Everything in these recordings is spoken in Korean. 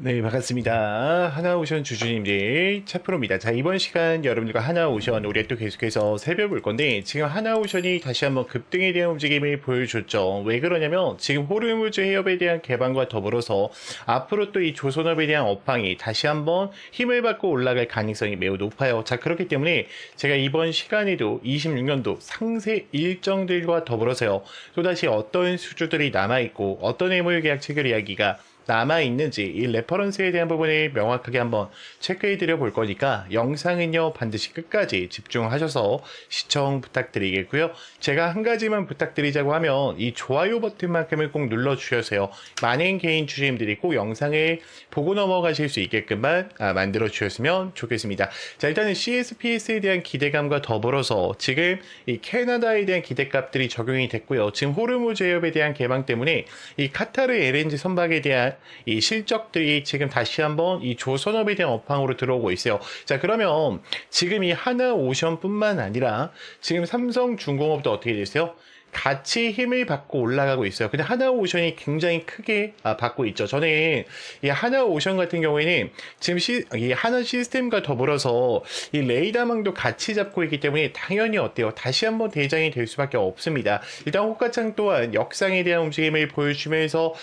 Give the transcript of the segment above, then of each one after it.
네, 반갑습니다. 하나오션 주주님들 차프로입니다. 자, 이번 시간 여러분들과 하나오션 우리가 또 계속해서 살펴볼 건데, 지금 하나오션이 다시 한번 급등에 대한 움직임을 보여줬죠. 왜 그러냐면 지금 호르무즈 해협에 대한 개방과 더불어서 앞으로 또 이 조선업에 대한 업황이 다시 한번 힘을 받고 올라갈 가능성이 매우 높아요. 자, 그렇기 때문에 제가 이번 시간에도 26년도 상세 일정들과 더불어서요, 또다시 어떤 수주들이 남아있고 어떤 해물 계약 체결 이야기가 남아있는지 이 레퍼런스에 대한 부분을 명확하게 한번 체크해 드려 볼 거니까 영상은요 반드시 끝까지 집중하셔서 시청 부탁드리겠고요. 제가 한 가지만 부탁드리자고 하면 이 좋아요 버튼만큼을 꼭 눌러 주셔서요, 많은 개인 주주님들이 꼭 영상을 보고 넘어가실 수 있게끔만 만들어 주셨으면 좋겠습니다. 자, 일단은 CSPS에 대한 기대감과 더불어서 지금 이 캐나다에 대한 기대값들이 적용이 됐고요. 지금 호르무즈 해협에 대한 개방 때문에 이 카타르 LNG 선박에 대한 이 실적들이 지금 다시 한번 이 조선업에 대한 업황으로 들어오고 있어요. 자, 그러면 지금 이 하나오션뿐만 아니라 지금 삼성중공업도 어떻게 됐어요? 같이 힘을 받고 올라가고 있어요. 근데 하나오션이 굉장히 크게 받고 있죠. 저는 이 하나오션 같은 경우에는 지금 이 하나 시스템과 더불어서 이 레이더망도 같이 잡고 있기 때문에 당연히 어때요? 다시 한번 대장이 될 수밖에 없습니다. 일단 호가창 또한 역상에 대한 움직임을 보여주면서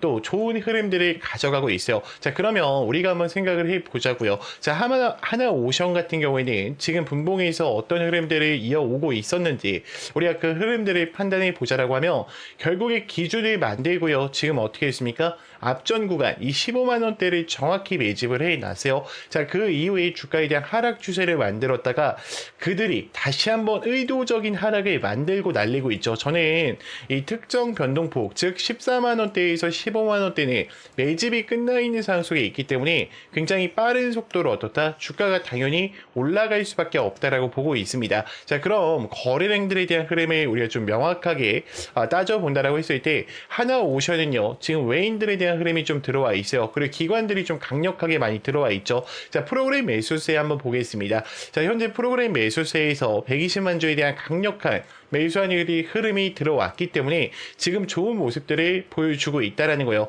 또 좋은 흐름들을 가져가고 있어요. 자, 그러면 우리가 한번 생각을 해보자고요. 자, 하나오션 같은 경우에는 지금 분봉에서 어떤 흐름들을 이어오고 있었는지 우리가 그 흐름들을 판단해 보자라고 하면 결국에 기준을 만들고요. 지금 어떻게 했습니까? 앞전 구간 이 15만 원대를 정확히 매집을 해놨어요. 자, 그 이후에 주가에 대한 하락 추세를 만들었다가 그들이 다시 한번 의도적인 하락을 만들고 날리고 있죠. 저는 이 특정 변동폭, 즉 14만 원대에서 15만 원대는 매집이 끝나 있는 상황 속에 있기 때문에 굉장히 빠른 속도로 어떻다? 주가가 당연히 올라갈 수밖에 없다라고 보고 있습니다. 자, 그럼 거래량들에 대한 흐름을 우리가 좀 명확하게 따져본다라고 했을 때 하나오션은요, 지금 외인들에 대한 흐름이 좀 들어와 있어요. 그리고 기관들이 좀 강력하게 많이 들어와 있죠. 자, 프로그램 매수세 한번 보겠습니다. 자, 현재 프로그램 매수세에서 120만 주에 대한 강력한 매수한 흐름이 들어왔기 때문에 지금 좋은 모습들을 보여주고 있다라는 거예요.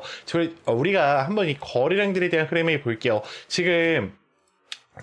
우리가 한번 이 거래량들에 대한 흐름을 볼게요. 지금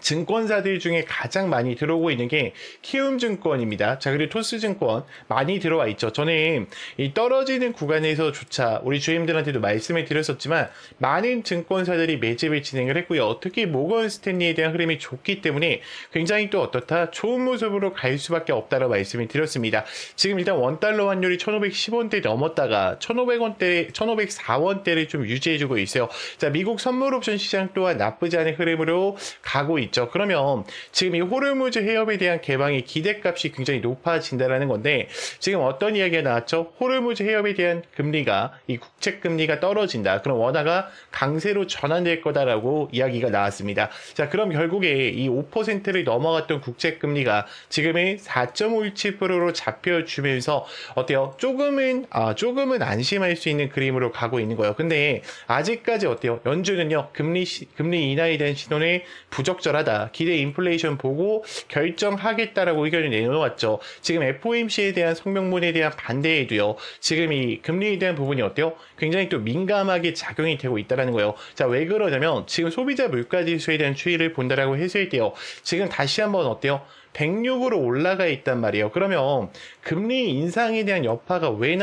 증권사들 중에 가장 많이 들어오고 있는 게 키움증권입니다. 자, 그리고 토스증권 많이 들어와 있죠. 저는 이 떨어지는 구간에서조차 우리 주임들한테도 말씀을 드렸었지만 많은 증권사들이 매집을 진행을 했고요. 특히 모건 스탠리에 대한 흐름이 좋기 때문에 굉장히 또 어떻다? 좋은 모습으로 갈 수밖에 없다라고 말씀을 드렸습니다. 지금 일단 원달러 환율이 1510원대 넘었다가 1500원대, 1504원대를 좀 유지해주고 있어요. 자, 미국 선물 옵션 시장 또한 나쁘지 않은 흐름으로 가고 있죠. 그러면 지금 이 호르무즈 해협에 대한 개방의 기대값이 굉장히 높아진다라는 건데, 지금 어떤 이야기가 나왔죠? 호르무즈 해협에 대한 금리가, 이 국채 금리가 떨어진다. 그럼 원화가 강세로 전환될 거다라고 이야기가 나왔습니다. 자, 그럼 결국에 이 5%를 넘어갔던 국채 금리가 지금은 4.57%로 잡혀주면서 어때요? 조금은 안심할 수 있는 그림으로 가고 있는 거예요. 근데 아직까지 어때요? 연준은요, 금리 인하에 대한 신호는 부적절하다. 기대 인플레이션 보고 결정하겠다라고 의견을 내놓았죠. 지금 FOMC에 대한 성명문에 대한 반대에도요, 지금 이 금리에 대한 부분이 어때요? 굉장히 또 민감하게 작용이 되고 있다는 거예요. 자, 왜 그러냐면 지금 소비자 물가지수에 대한 추이를 본다라고 했을 때요, 지금 다시 한번 어때요? 106으로 올라가 있단 말이에요. 그러면 금리 인상에 대한 여파가 왜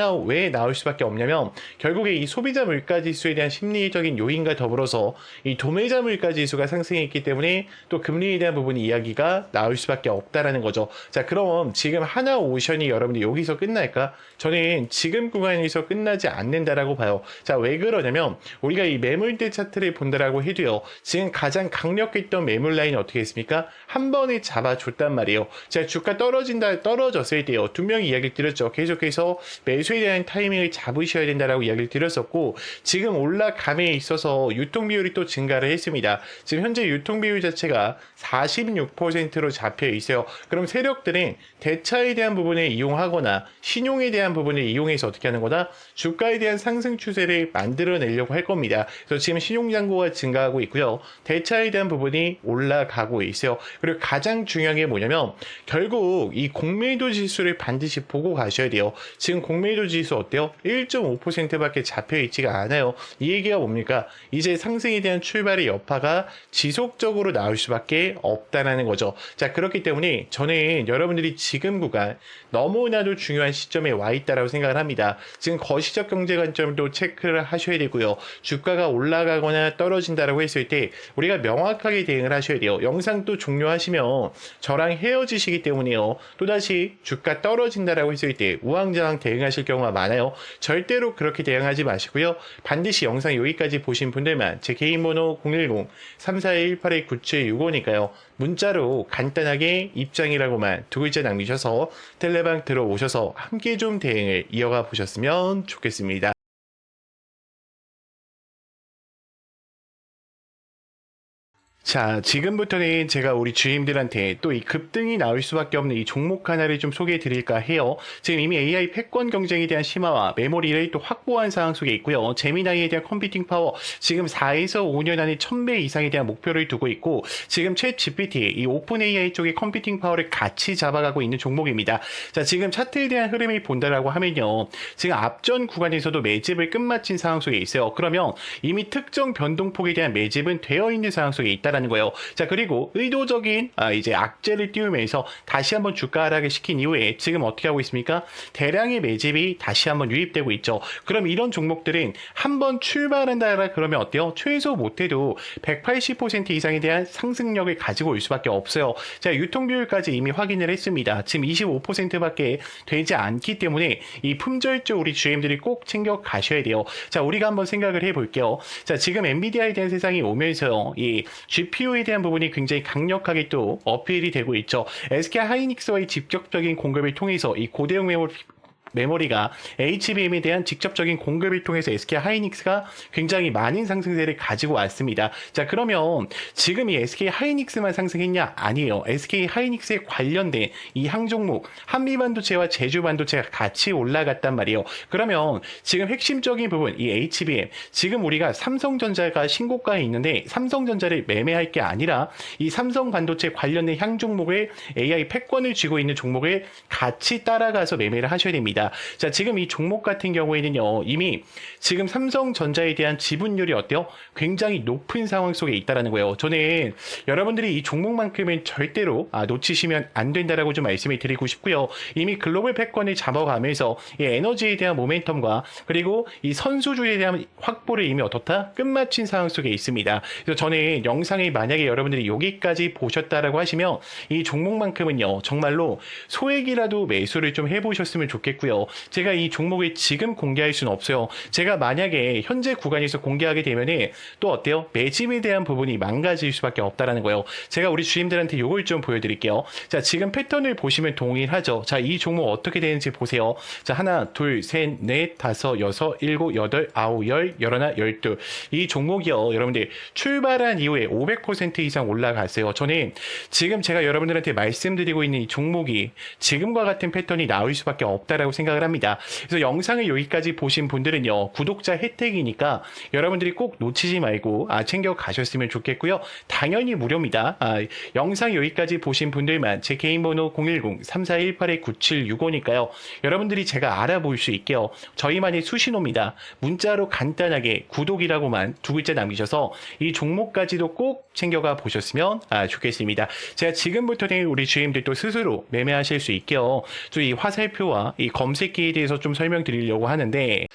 나올 수밖에 없냐면 결국에 이 소비자 물가지수에 대한 심리적인 요인과 더불어서 이 도매자 물가지수가 상승했기 때문에 또 금리에 대한 부분이 이야기가 나올 수밖에 없다라는 거죠. 자, 그럼 지금 하나오션이 여러분들 여기서 끝날까? 저는 지금 구간에서 끝나지 않는다라고 봐요. 자, 왜 그러냐면 우리가 이 매물대 차트를 본다라고 해도요, 지금 가장 강력했던 매물 라인 어떻게 했습니까? 한 번에 잡아줬단 말이에요. 자, 주가 떨어졌을 때요, 두 명이 이야기를 드렸죠. 계속해서 매수에 대한 타이밍을 잡으셔야 된다라고 이야기를 드렸었고, 지금 올라감에 있어서 유통 비율이 또 증가를 했습니다. 지금 현재 유통 비율 자체가 46%로 잡혀 있어요. 그럼 세력들은 대차에 대한 부분을 이용하거나 신용에 대한 부분을 이용해서 어떻게 하는 거다? 주가에 대한 상승 추세를 만들어내려고 할 겁니다. 그래서 지금 신용잔고가 증가하고 있고요, 대차에 대한 부분이 올라가고 있어요. 그리고 가장 중요한 게 뭐냐면 뭐냐면 결국 이 공매도 지수를 반드시 보고 가셔야 돼요. 지금 공매도 지수 어때요? 1.5%밖에 잡혀 있지가 않아요. 이 얘기가 뭡니까? 이제 상승에 대한 출발의 여파가 지속적으로 나올 수밖에 없다라는 거죠. 자, 그렇기 때문에 저는 여러분들이 지금 구간 너무나도 중요한 시점에 와 있다라고 생각을 합니다. 지금 거시적 경제 관점도 체크를 하셔야 되고요. 주가가 올라가거나 떨어진다라고 했을 때 우리가 명확하게 대응을 하셔야 돼요. 영상 또 종료하시면 저랑 헤어지시기 때문에요. 또다시 주가 떨어진다라고 했을 때 우왕좌왕 대응하실 경우가 많아요. 절대로 그렇게 대응하지 마시고요. 반드시 영상 여기까지 보신 분들만 제 개인 번호 010-3418-9765니까요. 문자로 간단하게 입장이라고만 두 글자 남기셔서 텔레방 들어오셔서 함께 좀 대응을 이어가 보셨으면 좋겠습니다. 자, 지금부터는 제가 우리 주임들한테 또 이 급등이 나올 수밖에 없는 이 종목 하나를 좀 소개해 드릴까 해요. 지금 이미 AI 패권 경쟁에 대한 심화와 메모리를 또 확보한 상황 속에 있고요. 제미나이에 대한 컴퓨팅 파워 지금 4에서 5년 안에 1000배 이상에 대한 목표를 두고 있고 지금 챗 GPT 이 오픈 AI 쪽의 컴퓨팅 파워를 같이 잡아가고 있는 종목입니다. 자, 지금 차트에 대한 흐름을 본다라고 하면요. 지금 앞전 구간에서도 매집을 끝마친 상황 속에 있어요. 그러면 이미 특정 변동폭에 대한 매집은 되어 있는 상황 속에 있다라는 거예요. 자, 그리고 의도적인 이제 악재를 띄우면서 다시 한번 주가 하락을 시킨 이후에 지금 어떻게 하고 있습니까? 대량의 매집이 다시 한번 유입되고 있죠. 그럼 이런 종목들은 한번 출발한다 그러면 어때요? 최소 못해도 180% 이상에 대한 상승력을 가지고 올 수밖에 없어요. 자, 유통 비율까지 이미 확인을 했습니다. 지금 25%밖에 되지 않기 때문에 이 품절주 우리 GM들이 꼭 챙겨 가셔야 돼요. 자, 우리가 한번 생각을 해볼게요. 자, 지금 엔비디아에 대한 세상이 오면서요. 이 GPU에 대한 부분이 굉장히 강력하게 또 어필이 되고 있죠. SK 하이닉스와의 직접적인 공급을 통해서 이 고대용 메모리가 HBM에 대한 직접적인 공급을 통해서 SK 하이닉스가 굉장히 많은 상승세를 가지고 왔습니다. 자, 그러면 지금 이 SK 하이닉스만 상승했냐? 아니에요. SK 하이닉스에 관련된 이 항종목 한미반도체와 제주반도체가 같이 올라갔단 말이에요. 그러면 지금 핵심적인 부분 이 HBM 지금 우리가 삼성전자가 신고가에 있는데 삼성전자를 매매할 게 아니라 이 삼성반도체 관련된 향종목을 AI 패권을 쥐고 있는 종목을 같이 따라가서 매매를 하셔야 됩니다. 자, 지금 이 종목 같은 경우에는요, 이미 지금 삼성전자에 대한 지분율이 어때요? 굉장히 높은 상황 속에 있다라는 거예요. 저는 여러분들이 이 종목만큼은 절대로 놓치시면 안 된다라고 좀 말씀을 드리고 싶고요. 이미 글로벌 패권을 잡아가면서 이 에너지에 대한 모멘텀과 그리고 이 선수주에 대한 확보를 이미 어떻다? 끝마친 상황 속에 있습니다. 그래서 저는 영상에 만약에 여러분들이 여기까지 보셨다라고 하시면 이 종목만큼은요, 정말로 소액이라도 매수를 좀 해보셨으면 좋겠고요. 제가 이 종목을 지금 공개할 수는 없어요. 제가 만약에 현재 구간에서 공개하게 되면은 또 어때요? 매집에 대한 부분이 망가질 수밖에 없다라는 거예요. 제가 우리 주임들한테 요걸 좀 보여드릴게요. 자, 지금 패턴을 보시면 동일하죠. 자, 이 종목 어떻게 되는지 보세요. 자, 하나, 둘, 셋, 넷, 다섯, 여섯, 일곱, 여덟, 아홉, 열, 열하나, 열둘. 이 종목이요. 여러분들 출발한 이후에 500% 이상 올라갔어요. 저는 지금 제가 여러분들한테 말씀드리고 있는 이 종목이 지금과 같은 패턴이 나올 수밖에 없다라고 생각을 합니다. 그래서 영상을 여기까지 보신 분들은요, 구독자 혜택이니까 여러분들이 꼭 놓치지 말고 챙겨 가셨으면 좋겠고요. 당연히 무료입니다. 영상 여기까지 보신 분들만 제 개인 번호 010-3418-9765니까요. 여러분들이 제가 알아볼 수 있게요. 저희만의 수신호입니다. 문자로 간단하게 구독이라고만 두 글자 남기셔서 이 종목까지도 꼭 챙겨가 보셨으면 좋겠습니다. 제가 지금부터는 우리 주임들도 스스로 매매하실 수 있게요. 또 이 화살표와 이 검색기에 대해서 좀 설명드리려고 하는데,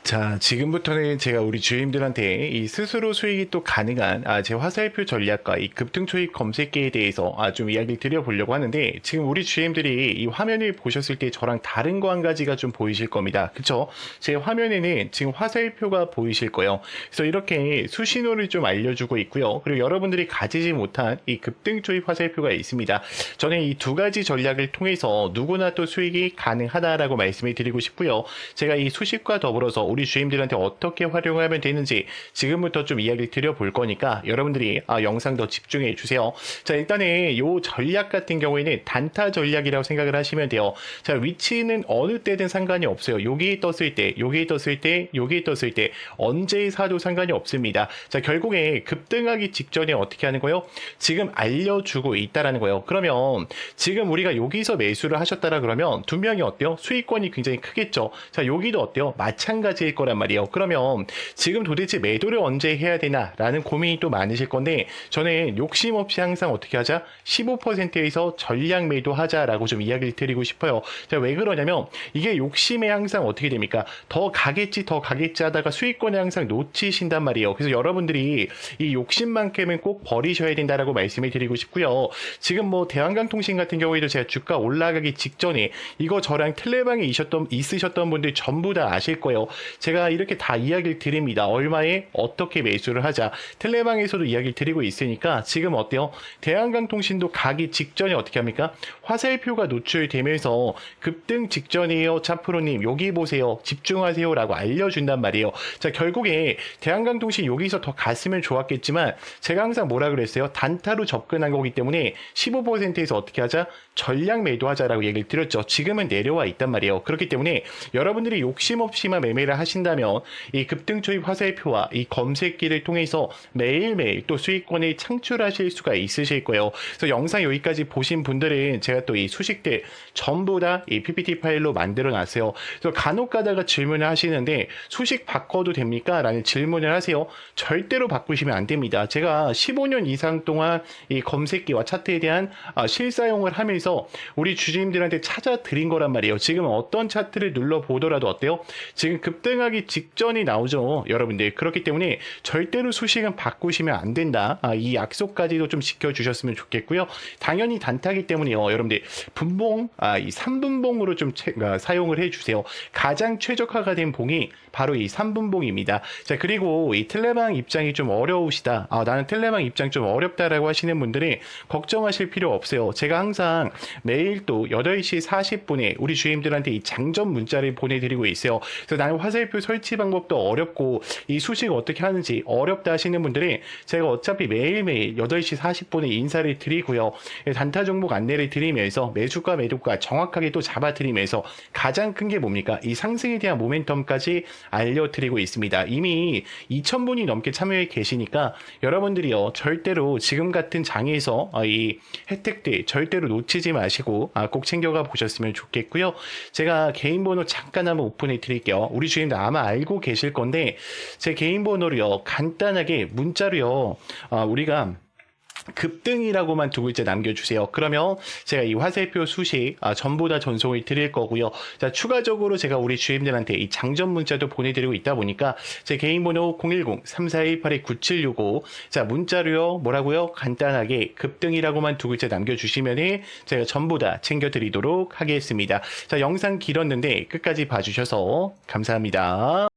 자, 지금부터는 제가 우리 주임들한테 이 스스로 수익이 또 가능한 제 화살표 전략과 이 급등 초입 검색기에 대해서 좀 이야기를 드려보려고 하는데, 지금 우리 주임들이 이 화면을 보셨을 때 저랑 다른 거 한 가지가 좀 보이실 겁니다. 그쵸? 제 화면에는 지금 화살표가 보이실 거예요. 그래서 이렇게 수신호를 좀 알려주고 있고요. 그리고 여러분들이 가지지 못한 이 급등 초입 화살표가 있습니다. 저는 이 두 가지 전략을 통해서 누구나 또 수익이 가능하다라고 말씀을 드리고 싶고요. 제가 이 수식과 더불어서 우리 주임들한테 어떻게 활용하면 되는지 지금부터 좀 이야기를 드려볼 거니까 여러분들이 영상 더 집중해 주세요. 자, 일단은 요 전략 같은 경우에는 단타 전략이라고 생각을 하시면 돼요. 자, 위치는 어느 때든 상관이 없어요. 여기 떴을 때, 여기 떴을 때, 여기 떴을 때 언제 사도 상관이 없습니다. 자, 결국에 급등하기 직전에 어떻게 하는 거예요? 지금 알려주고 있다라는 거예요. 그러면 지금 우리가 여기서 매수를 하셨다라 그러면 두 명이 어때요? 수익권이 굉장히 크겠죠. 자, 여기도 어때요? 마찬가지일 거란 말이에요. 그러면 지금 도대체 매도를 언제 해야 되나라는 고민이 또 많으실 건데 저는 욕심 없이 항상 어떻게 하자? 15%에서 전량 매도하자라고 좀 이야기를 드리고 싶어요. 자, 왜 그러냐면 이게 욕심에 항상 어떻게 됩니까? 더 가겠지 하다가 수익권을 항상 놓치신단 말이에요. 그래서 여러분들이 이 욕심만큼은 꼭 버리셔야 된다라고 말씀을 드리고 싶고요. 지금 뭐 대한강통신 같은 경우에도 제가 주가 올라가기 직전에 이거 저랑 텔레방에 있으셨던 분들 전부 다 아실 거예요. 제가 이렇게 다 이야기를 드립니다. 얼마에 어떻게 매수를 하자. 텔레방에서도 이야기를 드리고 있으니까 지금 어때요? 대한강통신도 가기 직전에 어떻게 합니까? 화살표가 노출되면서 급등 직전이에요. 차프로님 여기 보세요. 집중하세요 라고 알려준단 말이에요. 자, 결국에 대한강통신 여기서 더 갔으면 좋았겠지만 제가 항상 뭐라 그랬어요? 단타로 접근한 거기 때문에 15%에서 어떻게 하자? 전량 매도하자라고 얘기를 드렸죠. 지금은 내려와 있단 말이에요. 그렇기 때문에 여러분들이 욕심 없이만 매매를 하신다면 이 급등 초입 화살표와 이 검색기를 통해서 매일매일 또 수익권을 창출하실 수가 있으실 거예요. 그래서 영상 여기까지 보신 분들은 제가 또 이 수식들 전부 다 이 PPT 파일로 만들어 놨어요. 그래서 간혹 가다가 질문을 하시는데 수식 바꿔도 됩니까? 라는 질문을 하세요. 절대로 바꾸시면 안 됩니다. 제가 15년 이상 동안 이 검색기와 차트에 대한 실사용을 하면서 우리 주주님들한테 찾아드린 거란 말이에요. 지금 어떤 차트를 눌러보더라도 어때요? 지금 급등하기 직전이 나오죠. 여러분들. 그렇기 때문에 절대로 수식은 바꾸시면 안 된다. 이 약속까지도 좀 지켜주셨으면 좋겠고요. 당연히 단타기 때문에요. 여러분들 분봉, 이 3분봉으로 좀 사용을 해주세요. 가장 최적화가 된 봉이 바로 이 3분봉입니다. 자, 그리고 이 텔레방 입장이 좀 어려우시다. 나는 텔레방 입장 좀 어렵다라고 하시는 분들이 걱정하실 필요 없어요. 제가 항상 매일 또 8시 40분에 우리 주임들한테 이 장전 문자를 보내드리고 있어요. 그래서 나는 화살표 설치 방법도 어렵고 이 수식 어떻게 하는지 어렵다 하시는 분들이 제가 어차피 매일매일 8시 40분에 인사를 드리고요. 단타 종목 안내를 드리면서 매수가 매도가 정확하게 또 잡아드리면서 가장 큰 게 뭡니까? 이 상승에 대한 모멘텀까지 알려드리고 있습니다. 이미 2,000분이 넘게 참여해 계시니까 여러분들이요 절대로 지금 같은 장에서 이 혜택들 절대로 놓치지 마시고 꼭 챙겨가 보셨으면 좋겠고요. 제가 개인 번호 잠깐 한번 오픈해 드릴게요. 우리 주임들 아마 알고 계실 건데 제 개인 번호로요 간단하게 문자로요 우리가 급등이라고만 두 글자 남겨주세요. 그러면 제가 이 화살표 수식 전부 다 전송을 드릴 거고요. 자, 추가적으로 제가 우리 주임들한테 이 장전 문자도 보내드리고 있다 보니까 제 개인 번호 010-3418-9765 자, 문자로요 뭐라고요? 간단하게 급등이라고만 두 글자 남겨주시면 제가 전부 다 챙겨드리도록 하겠습니다. 자, 영상 길었는데 끝까지 봐주셔서 감사합니다.